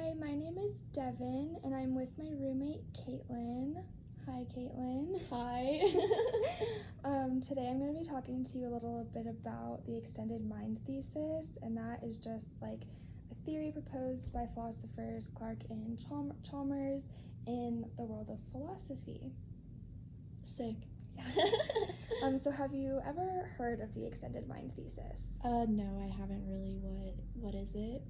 Hi, my name is Devin, and I'm with my roommate, Caitlin. Hi, Caitlin. Hi. Today I'm going to be talking to you a little bit about the extended mind thesis, and that is just like a theory proposed by philosophers Clark and Chalmers in the world of philosophy. Sick. So have you ever heard of the extended mind thesis? No, I haven't really. What is it?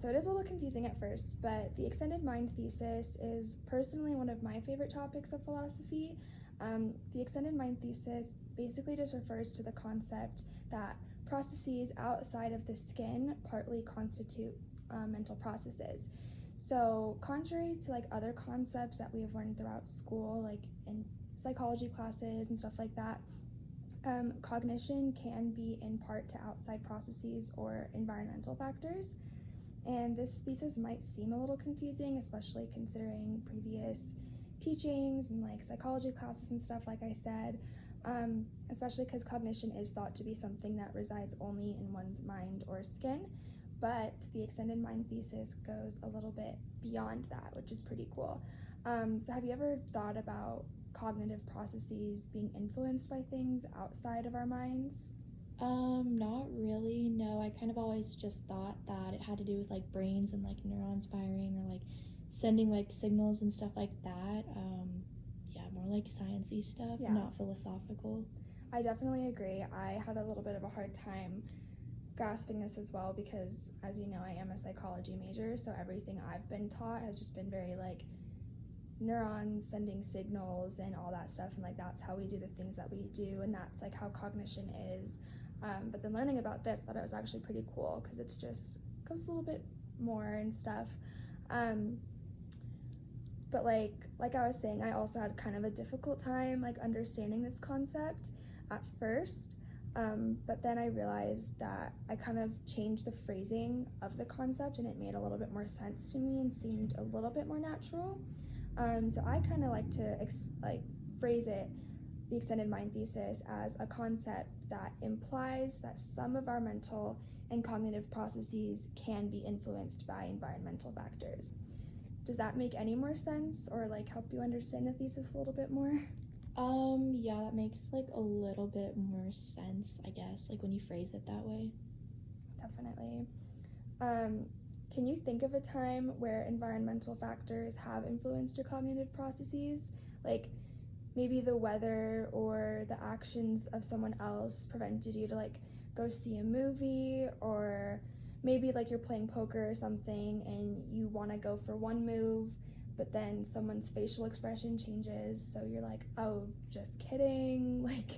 So it is a little confusing at first, but the extended mind thesis is personally one of my favorite topics of philosophy. The extended mind thesis basically just refers to the concept that processes outside of the skin partly constitute mental processes. So contrary to like other concepts that we have learned throughout school, like in psychology classes and stuff like that, cognition can be in part to outside processes or environmental factors. And this thesis might seem a little confusing, especially considering previous teachings and like psychology classes and stuff, like I said, especially because cognition is thought to be something that resides only in one's mind or skin. But the extended mind thesis goes a little bit beyond that, which is pretty cool. So have you ever thought about cognitive processes being influenced by things outside of our minds? Not really. No, I kind of always just thought that it had to do with like brains and like neurons firing or like sending like signals and stuff like that. Yeah, more like sciencey stuff, Yeah. not philosophical. I definitely agree. I had a little bit of a hard time grasping this as well because, as you know, I am a psychology major, so everything I've been taught has just been very like neurons sending signals and all that stuff, and like that's how we do the things that we do, and that's like how cognition is. But then learning about this, I thought it was actually pretty cool because it's just goes a little bit more and stuff. But like I was saying, I also had kind of a difficult time like understanding this concept at first. But then I realized that I kind of changed the phrasing of the concept and it made a little bit more sense to me and seemed a little bit more natural. So I kind of like to phrase it, the extended mind thesis, as a concept that implies that some of our mental and cognitive processes can be influenced by environmental factors. Does that make any more sense or like help you understand the thesis a little bit more? Yeah, that makes like a little bit more sense, I guess, like when you phrase it that way. Definitely. Um, can you think of a time where environmental factors have influenced your cognitive processes? Like maybe the weather or the actions of someone else prevented you to like go see a movie, or maybe like you're playing poker or something and you want to go for one move but then someone's facial expression changes, so you're like, oh, just kidding. Like,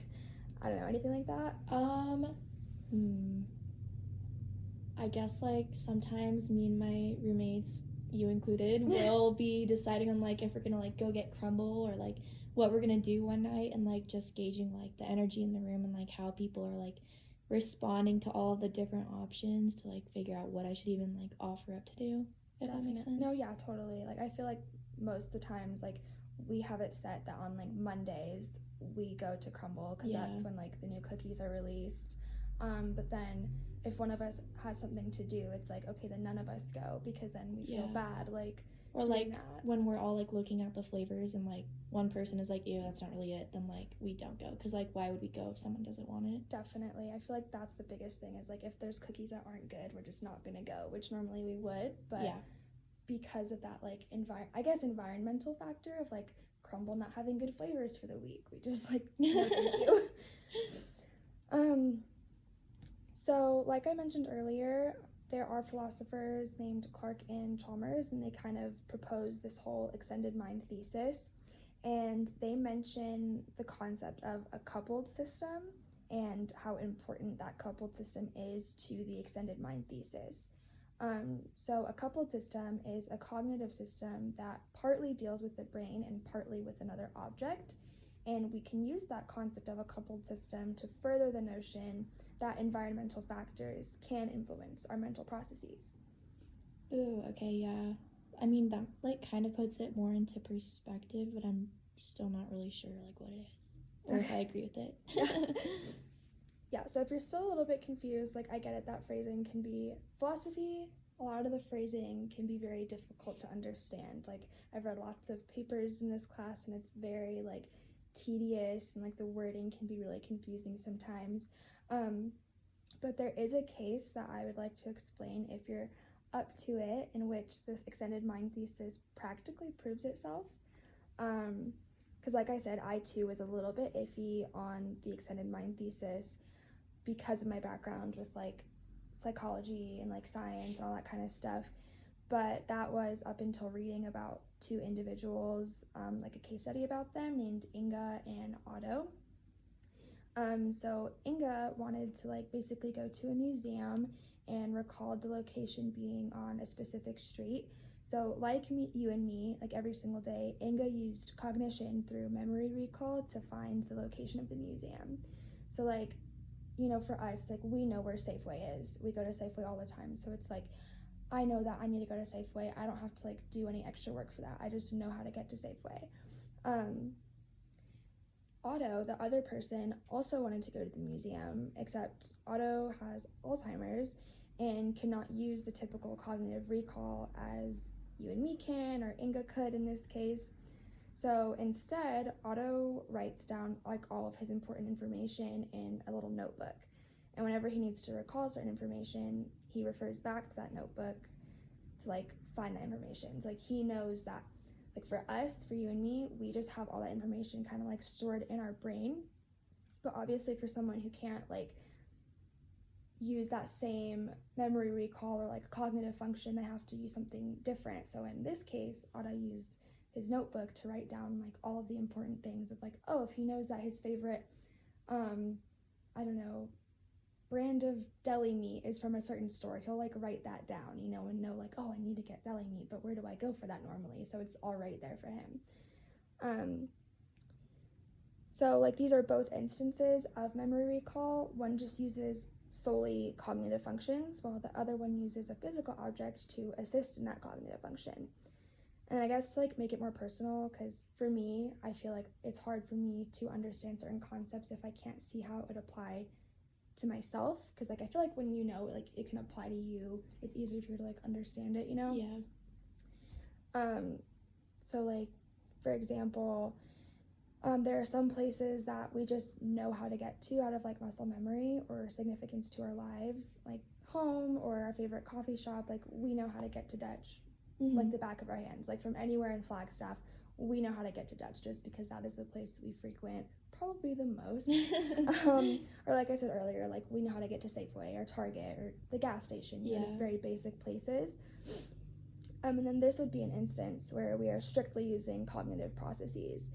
I don't know, anything like that? Hmm. I guess like sometimes me and my roommates, you included, will be deciding on like if we're gonna like go get crumble or like what we're gonna do one night, and like just gauging like the energy in the room and like how people are like responding to all of the different options to like figure out what I should even like offer up to do, if that makes sense. No, yeah, totally. Like I feel like most of the times like we have it set that on like Mondays we go to Crumble because that's when like the new cookies are released. But then if one of us has something to do, it's like, okay, then none of us go because then we feel bad like or doing like that. when we're all like looking at the flavors and like one person is like, ew, that's not really it, then like we don't go, because like why would we go if someone doesn't want it? Definitely. I feel like that's the biggest thing is like if there's cookies that aren't good, we're just not gonna go, which normally we would, but because of that like environmental factor of like Crumble not having good flavors for the week, we just like, no thank you. So like I mentioned earlier, there are philosophers named Clark and Chalmers, and they kind of propose this whole extended mind thesis, and they mention the concept of a coupled system and how important that coupled system is to the extended mind thesis. So a coupled system is a cognitive system that partly deals with the brain and partly with another object. And we can use that concept of a coupled system to further the notion that environmental factors can influence our mental processes. Ooh, okay, yeah. I mean, that like kind of puts it more into perspective, but I'm still not really sure like what it is or if I agree with it. Yeah, so if you're still a little bit confused, like I get it, that phrasing can be philosophy a lot of the phrasing can be very difficult to understand. Like, I've read lots of papers in this class, and it's very, like, tedious, and, like, the wording can be really confusing sometimes. But there is a case that I would like to explain if you're up to it, in which this extended mind thesis practically proves itself. Because, like I said, I too was a little bit iffy on the extended mind thesis because of my background with like psychology and like science and all that kind of stuff. But that was up until reading about two individuals, like a case study about them named Inga and Otto. So Inga wanted to like basically go to a museum and recalled the location being on a specific street. So like you and me, like every single day, Inga used cognition through memory recall to find the location of the museum. So like, you know, for us, like we know where Safeway is. We go to Safeway all the time. So it's like, I know that I need to go to Safeway. I don't have to like do any extra work for that. I just know how to get to Safeway. Um, Otto, the other person, also wanted to go to the museum, except Otto has Alzheimer's and cannot use the typical cognitive recall as you and me can, or Inga could in this case. So instead, Otto writes down like all of his important information in a little notebook. And whenever he needs to recall certain information, he refers back to that notebook to like find that information. It's like he knows that, like for us, for you and me, we just have all that information kind of like stored in our brain. But obviously for someone who can't like use that same memory recall or like cognitive function, they have to use something different. So in this case, Otto used his notebook to write down like all of the important things of like, oh, if he knows that his favorite I don't know, brand of deli meat is from a certain store, he'll like write that down, you know, and know like, oh, I need to get deli meat, but where do I go for that normally? So it's all right there for him. So like these are both instances of memory recall. One just uses solely cognitive functions, while the other one uses a physical object to assist in that cognitive function. And I guess to like make it more personal, because for me, I feel like it's hard for me to understand certain concepts if I can't see how it would apply to myself, because like I feel like when you know like it can apply to you, it's easier for you to like understand it, you know. So like for example, there are some places that we just know how to get to out of like muscle memory or significance to our lives, like home or our favorite coffee shop. Like we know how to get to Dutch like the back of our hands. Like from anywhere in Flagstaff, we know how to get to Dutch just because that is the place we frequent probably the most. Or like I said earlier, like we know how to get to Safeway or Target or the gas station, you know, just very basic places. And then this would be an instance where we are strictly using cognitive processes,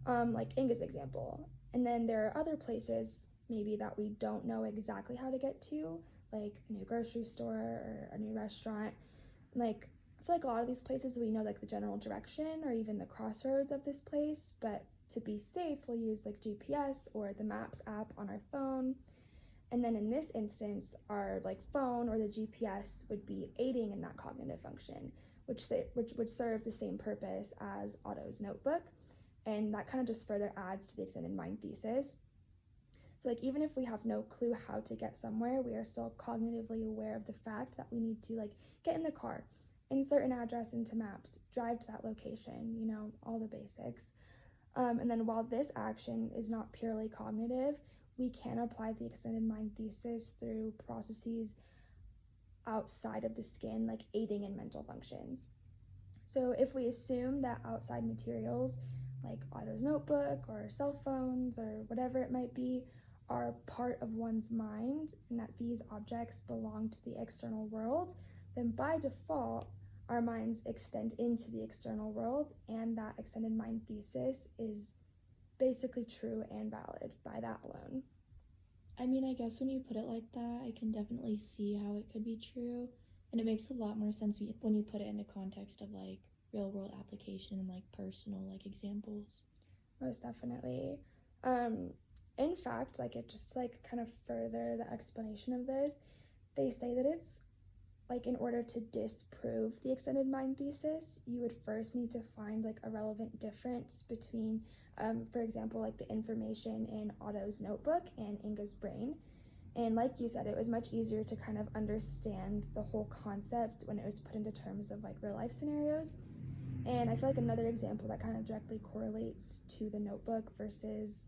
like Inga's example. And then there are other places maybe that we don't know exactly how to get to, like a new grocery store or a new restaurant. Like I feel like a lot of these places we know like the general direction or even the crossroads of this place, but to be safe, we'll use like GPS or the Maps app on our phone. And then in this instance, our like phone or the GPS would be aiding in that cognitive function, which would serve the same purpose as Otto's notebook. And that kind of just further adds to the extended mind thesis. So like even if we have no clue how to get somewhere, we are still cognitively aware of the fact that we need to like get in the car, insert an address into Maps, drive to that location, you know, all the basics. And then while this action is not purely cognitive, we can apply the extended mind thesis through processes outside of the skin, like aiding in mental functions. So if we assume that outside materials like Otto's notebook or cell phones or whatever it might be are part of one's mind and that these objects belong to the external world, then by default our minds extend into the external world, and that extended mind thesis is basically true and valid by that alone. I mean, I guess when you put it like that, I can definitely see how it could be true. And it makes a lot more sense when you put it into context of like real world application and like personal like examples. Most definitely. In fact, like it just like kind of further the explanation of this, they say that it's like in order to disprove the extended mind thesis, you would first need to find like a relevant difference between, for example, like the information in Otto's notebook and Inga's brain. And like you said, it was much easier to kind of understand the whole concept when it was put into terms of like real life scenarios. And I feel like another example that kind of directly correlates to the Notebook versus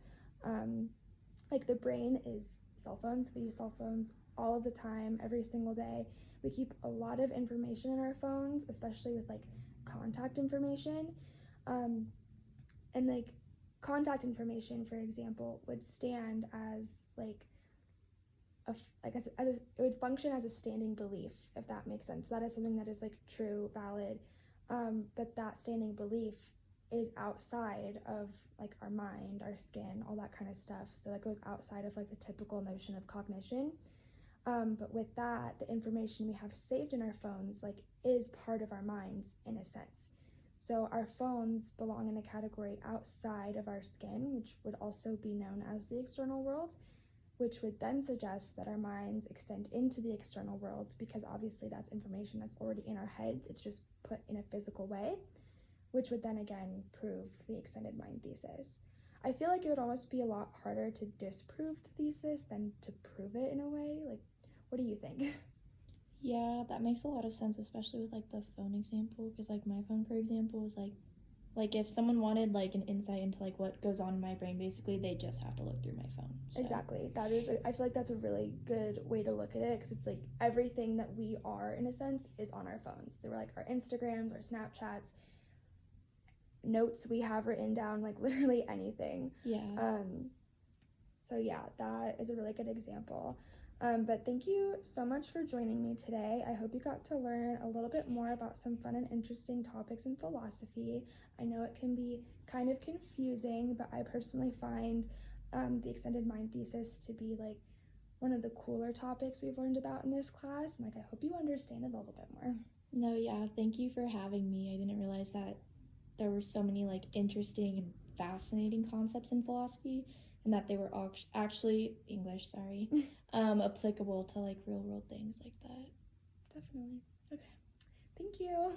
like the brain is cell phones. We use cell phones all of the time, every single day. We keep a lot of information in our phones, especially with like contact information. Um, and like contact information, for example, would stand as like it would function as a standing belief, if that makes sense. That is something that is like true, valid, but that standing belief is outside of like our mind, our skin, all that kind of stuff. So that goes outside of like the typical notion of cognition. But with that, the information we have saved in our phones like is part of our minds in a sense. So our phones belong in a category outside of our skin, which would also be known as the external world, which would then suggest that our minds extend into the external world, because obviously that's information that's already in our heads. It's just put in a physical way, which would then again prove the extended mind thesis. I feel like it would almost be a lot harder to disprove the thesis than to prove it in a way. Like, what do you think? Yeah, that makes a lot of sense, especially with like the phone example, because like my phone, for example, is like if someone wanted like an insight into like what goes on in my brain, basically they just have to look through my phone. So. Exactly. I feel like that's a really good way to look at it, because it's like everything that we are in a sense is on our phones. They were like our Instagrams, our Snapchats, notes we have written down, like literally anything. Yeah. So yeah, that is a really good example. But thank you so much for joining me today. I hope you got to learn a little bit more about some fun and interesting topics in philosophy. I know it can be kind of confusing, but I personally find the extended mind thesis to be like one of the cooler topics we've learned about in this class, and like I hope you understand it a little bit more. No, yeah, thank you for having me. I didn't realize that there were so many like interesting and fascinating concepts in philosophy, and that they were actually English, sorry, applicable to like real world things like that. Definitely. Okay. Thank you.